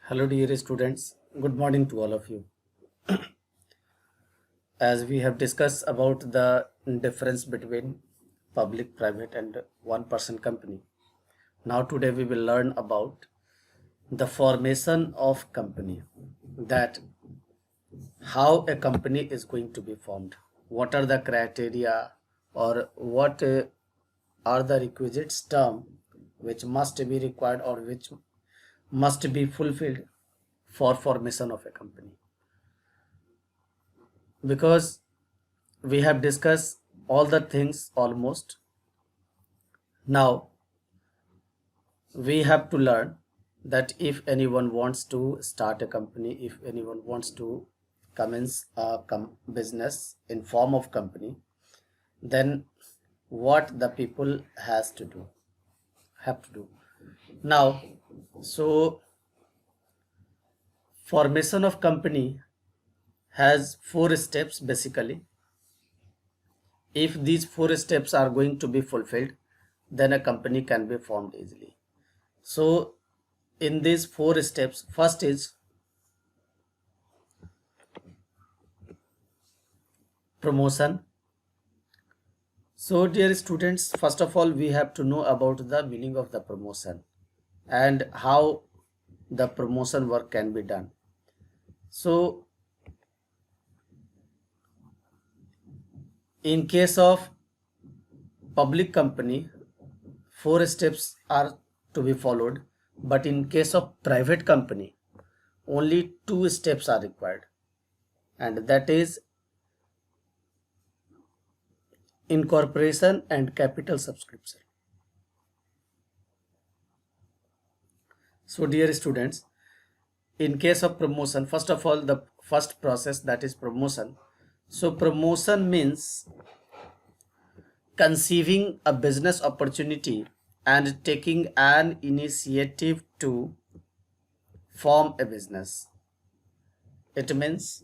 Hello, dear students. Good morning to all of you. As we have discussed about the difference between public, private, and one-person company. Now, today we will learn about the formation of company. That how a company is going to be formed. What are the criteria, or what are the requisites term which must be required or which must be fulfilled for formation of a company, because we have discussed all the things almost. Now we have to learn that if anyone wants to start a company, if anyone wants to commence a business in form of company, then what the people has to do have to do now. So formation of company has four steps basically. If these four steps are going to be fulfilled, then a company can be formed easily. So in these four steps, first is promotion. So dear students, first of all we have to know about the meaning of the promotion and how the promotion work can be done. So in case of public company, four steps are to be followed, but in case of private company, only two steps are required, and that is incorporation and capital subscription. So dear students, in case of promotion, first of all, the first process, that is promotion. So promotion means conceiving a business opportunity and taking an initiative to form a business. It means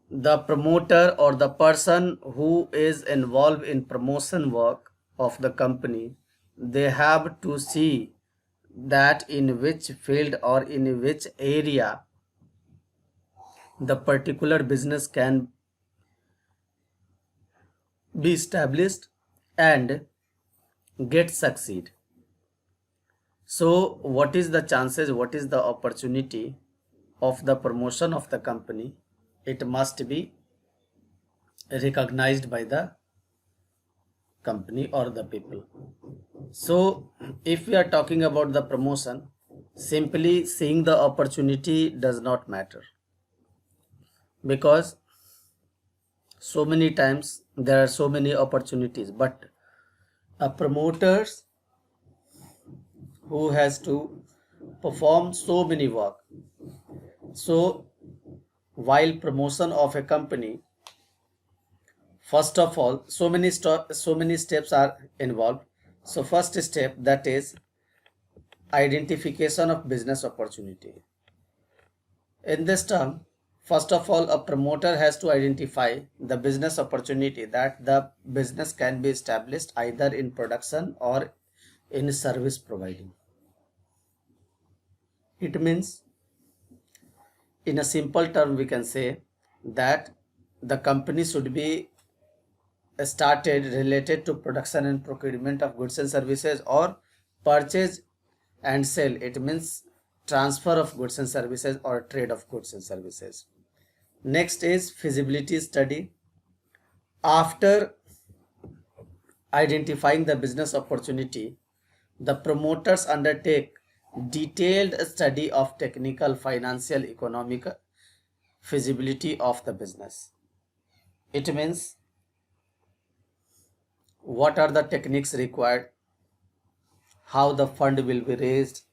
the promoter or the person who is involved in promotion work of the company, they have to see that in which field or in which area the particular business can be established and get succeed. So what is the chances, what is the opportunity of the promotion of the company? It must be recognized by the company or the people. So if we are talking about the promotion, simply seeing the opportunity does not matter, because so many times there are so many opportunities, but a promoters who has to perform so many work. So while promotion of a company, first of all, so many steps are involved. So first step, that is identification of business opportunity. In this term, first of all, a promoter has to identify the business opportunity, that the business can be established either in production or in service providing. It means, in a simple term, we can say that the company should be started related to production and procurement of goods and services, or purchase and sell. It means transfer of goods and services or trade of goods and services. Next is feasibility study. After identifying the business opportunity, the promoters undertake detailed study of technical, financial, economic feasibility of the business. It means what are the techniques required, how the fund will be raised,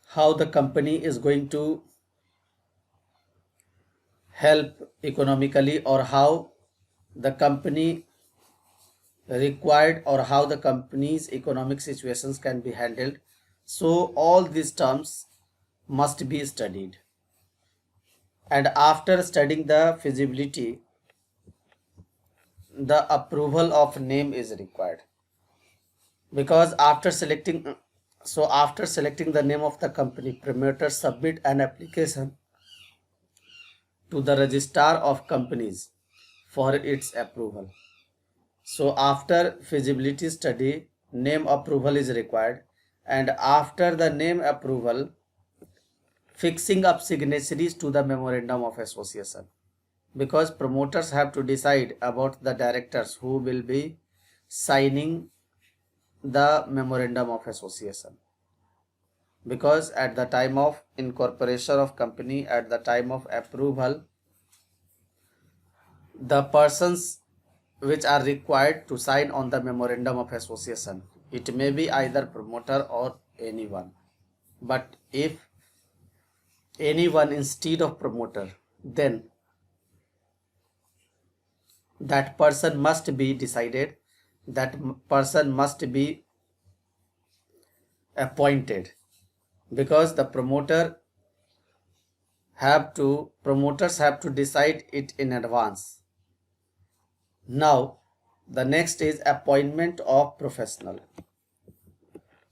how the company is going to help economically, or how the company required, or how the company's economic situations can be handled. So all these terms must be studied, and after studying the feasibility, the approval of name is required. because after selecting the name of the company, promoters submit an application to the registrar of companies for its approval. So after feasibility study, name approval is required, and after the name approval, fixing up signatories to the memorandum of association, because promoters have to decide about the directors who will be signing the memorandum of association, because at the time of incorporation of company, at the time of approval, the persons which are required to sign on the memorandum of association, it may be either promoter or anyone, but if anyone instead of promoter, then that person must be decided, that person must be appointed, because the promoters have to decide it in advance. Now the next is appointment of professional.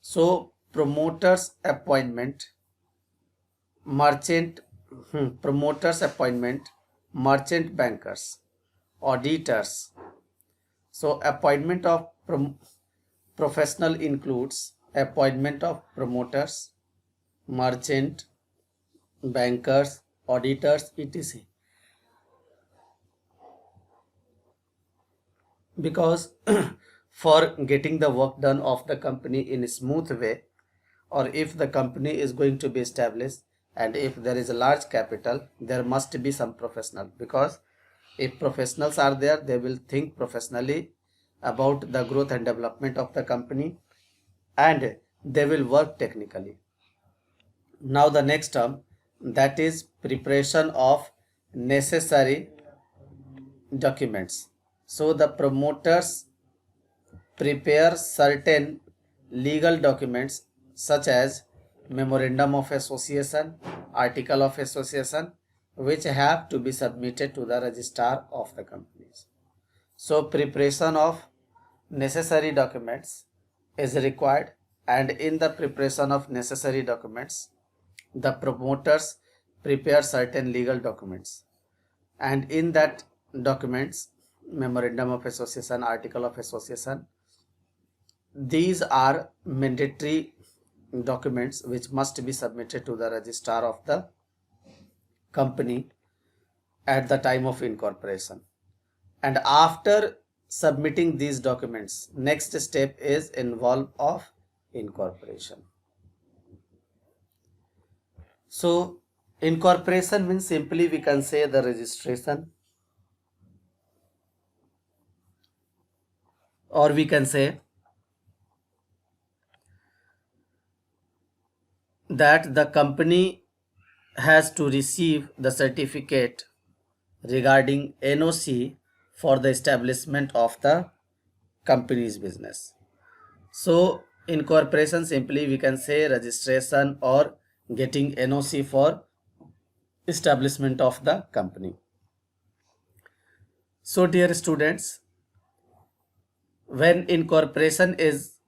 So promoters appointment, merchant bankers, auditors. So appointment of professional includes appointment of promoters, merchant bankers, auditors, etc. Because for getting the work done of the company in a smooth way, or if the company is going to be established and if there is a large capital, there must be some professional, because if professionals are there, they will think professionally about the growth and development of the company, and they will work technically. Now the next term, that is preparation of necessary documents. So the promoters prepare certain legal documents such as memorandum of association, article of association, which have to be submitted to the registrar of the companies. So preparation of necessary documents is required, and in the preparation of necessary documents, the promoters prepare certain legal documents, and in that documents, memorandum of association, article of association, these are mandatory documents which must be submitted to the registrar of the company at the time of incorporation. And after submitting these documents, next step is involve of incorporation. So incorporation means, simply we can say, the registration, or we can say that the company has to receive the certificate regarding NOC for the establishment of the company's business. So incorporation, simply we can say registration or getting NOC for establishment of the company. So dear students, when incorporation is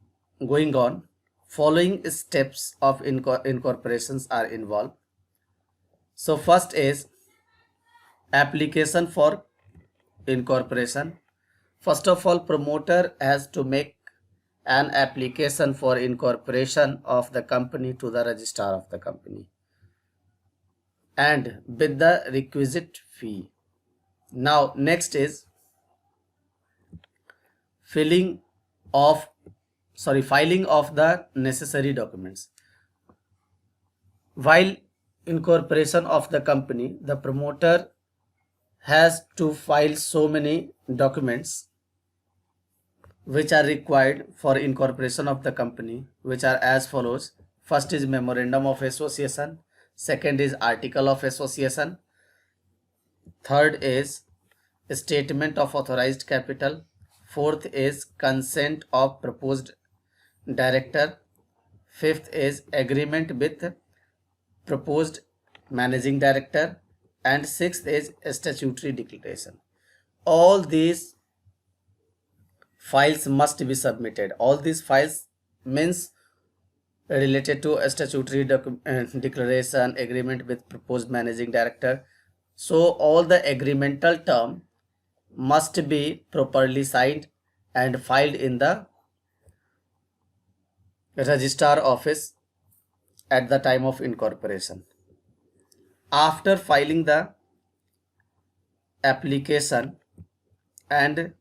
going on, following steps of incorporations are involved. So first is application for incorporation. First of all, promoter has to make an application for incorporation of the company to the registrar of the company, and with the requisite fee. Now next is filing of the necessary documents. While incorporation of the company, the promoter has to file so many documents which are required for incorporation of the company, which are as follows. First is memorandum of association, second is article of association, third is statement of authorized capital, fourth is consent of proposed director, fifth is agreement with proposed managing director, and sixth is statutory declaration. All these files must be submitted. All these files means related to a statutory declaration, agreement with proposed managing director. So all the agreemental term must be properly signed and filed in the registrar office at the time of incorporation. After filing the application and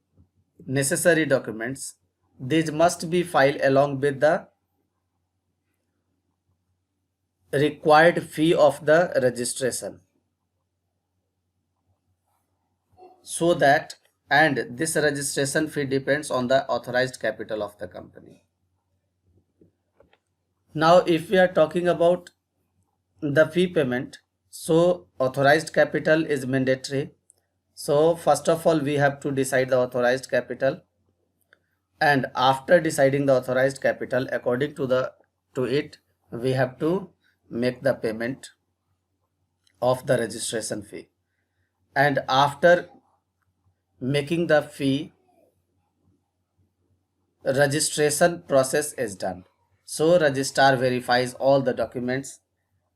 necessary documents, these must be filed along with the required fee of the registration, so that, and this registration fee depends on the authorized capital of the company. Now if we are talking about the fee payment, so authorized capital is mandatory. So first of all we have to decide the authorized capital, and after deciding the authorized capital, according to it we have to make the payment of the registration fee. And after making the fee, registration process is done. So registrar verifies all the documents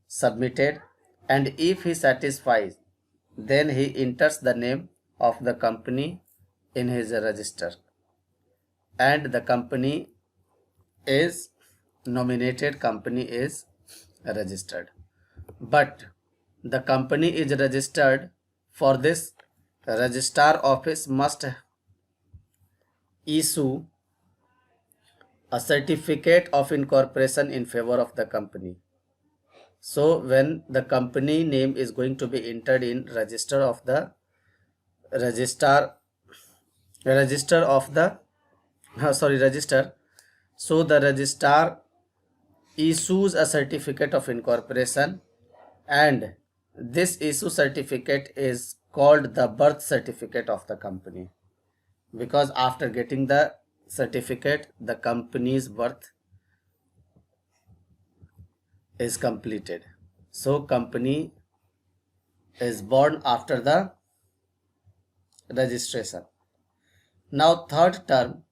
submitted, and if he satisfies, then he enters the name of the company in his register, and the company is nominated, company is registered. But the company is registered, for this registrar office must issue a certificate of incorporation in favor of the company. So when the company name is going to be entered in register of the register of the register, so the registrar issues a certificate of incorporation, and this issue certificate is called the birth certificate of the company, because after getting the certificate, the company's birth is completed. So company is born after the registration. Now third term,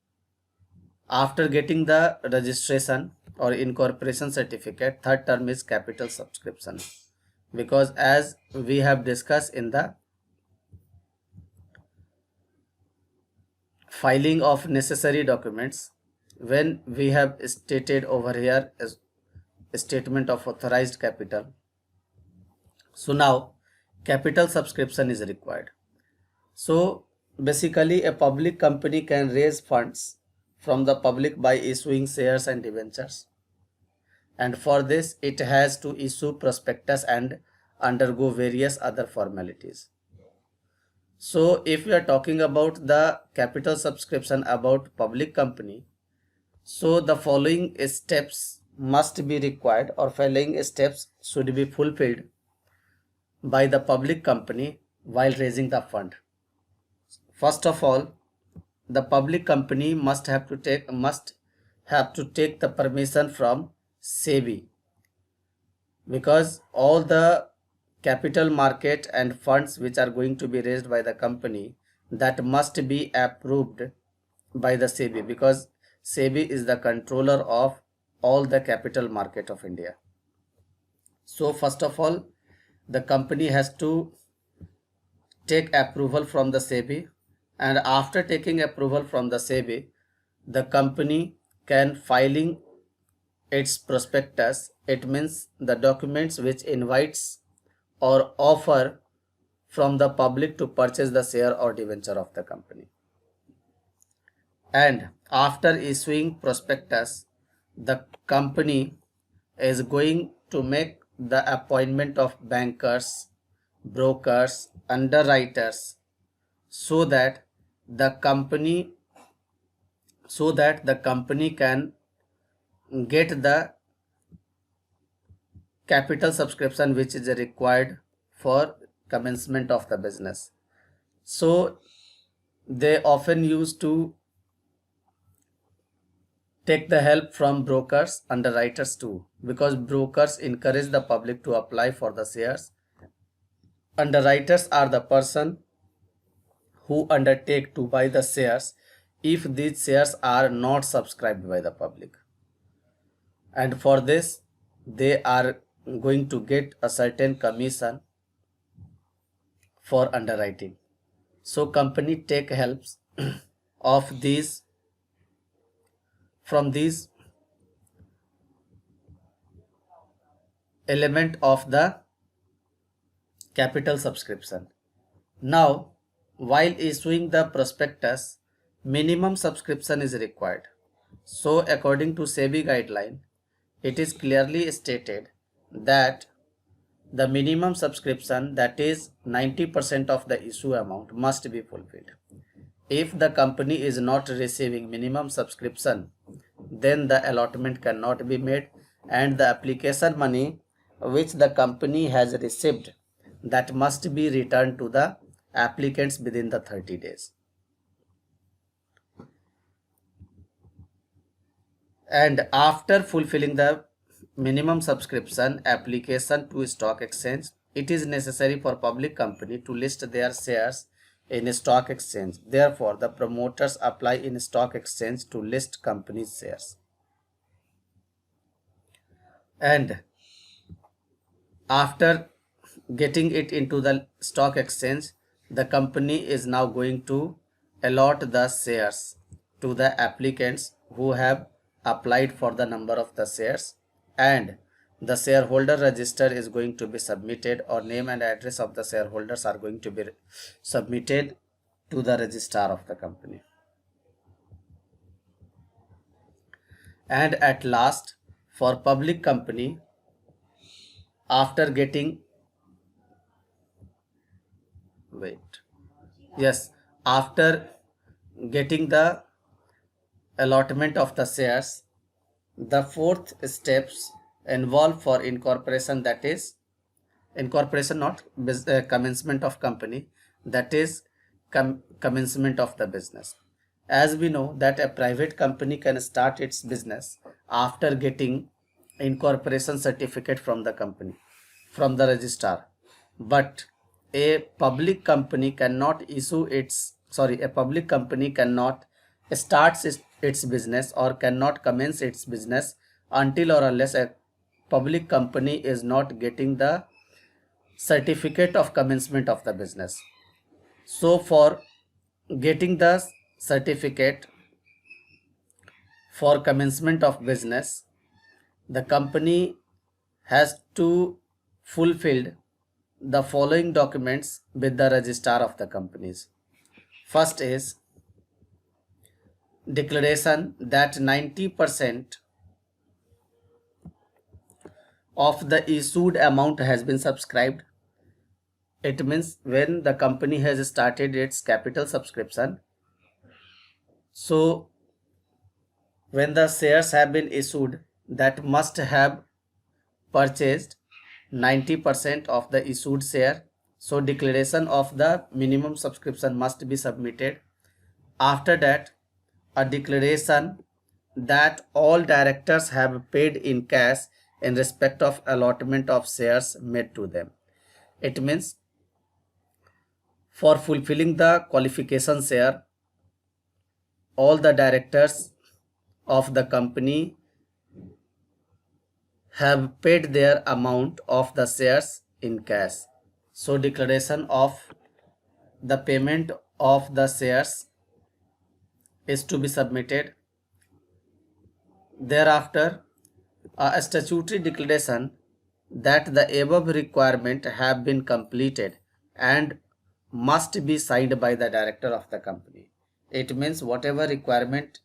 after getting the registration or incorporation certificate, third term is capital subscription, because as we have discussed in the filing of necessary documents, when we have stated over here as a statement of authorized capital, so now capital subscription is required. So basically a public company can raise funds from the public by issuing shares and debentures, and for this it has to issue prospectus and undergo various other formalities. So if we are talking about the capital subscription about public company, so the following steps must be required, or following steps should be fulfilled by the public company while raising the fund. First of all, the public company must have to take the permission from SEBI, because all the capital market and funds which are going to be raised by the company, that must be approved by the SEBI, because SEBI is the controller of all the capital market of India. So first of all, the company has to take approval from the SEBI, and after taking approval from the SEBI, the company can filing its prospectus. It means the documents which invites or offer from the public to purchase the share or debenture of the company. And after issuing prospectus, the company is going to make the appointment of bankers, brokers, underwriters, so that the company can get the capital subscription which is required for commencement of the business. So they often used to take the help from brokers, underwriters too, because brokers encourage the public to apply for the shares. Underwriters are the person who undertake to buy the shares if these shares are not subscribed by the public, and for this they are going to get a certain commission for underwriting. So company take helps of these from these element of the capital subscription. Now, while issuing the prospectus, minimum subscription is required. So according to SEBI guideline, it is clearly stated that the minimum subscription, that is 90% of the issue amount, must be fulfilled. If the company is not receiving minimum subscription, then the allotment cannot be made, and the application money which the company has received, that must be returned to the applicants within the 30 days. And after fulfilling the minimum subscription application to stock exchange, it is necessary for public company to list their shares in a stock exchange. Therefore, the promoters apply in stock exchange to list company's shares. And after getting it into the stock exchange, the company is now going to allot the shares to the applicants who have applied for the number of the shares, and the shareholder register is going to be submitted, or name and address of the shareholders are going to be submitted to the registrar of the company. And at last, for public company, after getting after getting the allotment of the shares, the fourth steps involved for incorporation, that is incorporation, not commencement of company, that is commencement of the business. As we know that a private company can start its business after getting incorporation certificate from the company, from the registrar, but a public company cannot start its business or cannot commence its business until or unless a public company is not getting the certificate of commencement of the business. So for getting the certificate for commencement of business, the company has to fulfill the following documents with the registrar of the companies. First is declaration that 90% of the issued amount has been subscribed. It means when the company has started its capital subscription, so when the shares have been issued, that must have purchased 90% of the issued share. So declaration of the minimum subscription must be submitted. After that, a declaration that all directors have paid in cash in respect of allotment of shares made to them. It means for fulfilling the qualification share, all the directors of the company have paid their amount of the shares in cash. So declaration of the payment of the shares is to be submitted. Thereafter, a statutory declaration that the above requirement have been completed and must be signed by the director of the company. It means whatever requirement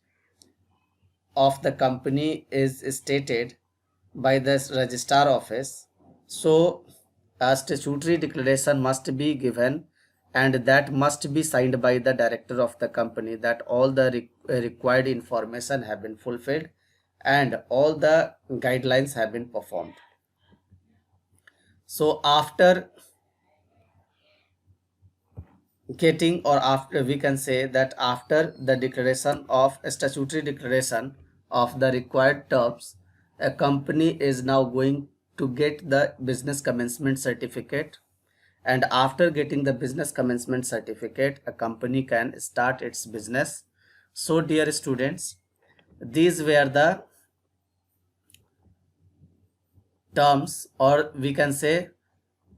of the company is stated by the registrar office, so a statutory declaration must be given, and that must be signed by the director of the company, that all the required information have been fulfilled and all the guidelines have been performed. So after getting, or after, we can say that after the declaration of statutory declaration of the required terms, a company is now going to get the business commencement certificate, and after getting the business commencement certificate, a company can start its business So dear students, these were the terms, or we can say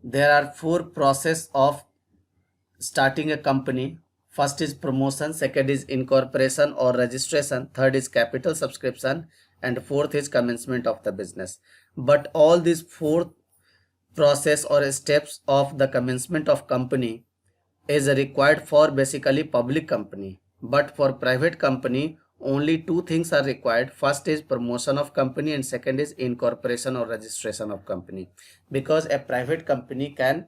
there are four process of starting a company. First is promotion, second is incorporation or registration, third is capital subscription, and fourth is commencement of the business. But all these four process or steps of the commencement of company is required for basically public company, but for private company only two things are required. First is promotion of company and second is incorporation or registration of company. Because a private company can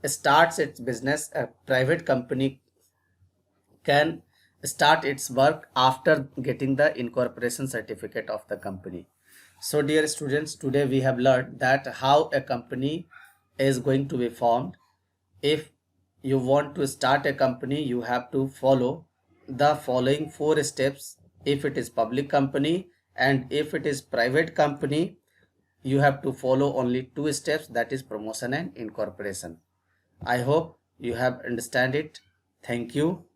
starts its business, a private company can start its work after getting the incorporation certificate of the company. So dear students, today we have learned that how a company is going to be formed. If you want to start a company, you have to follow the following four steps. If it is public company, and if it is private company, you have to follow only two steps, that is promotion and incorporation. I hope you have understand it. Thank you.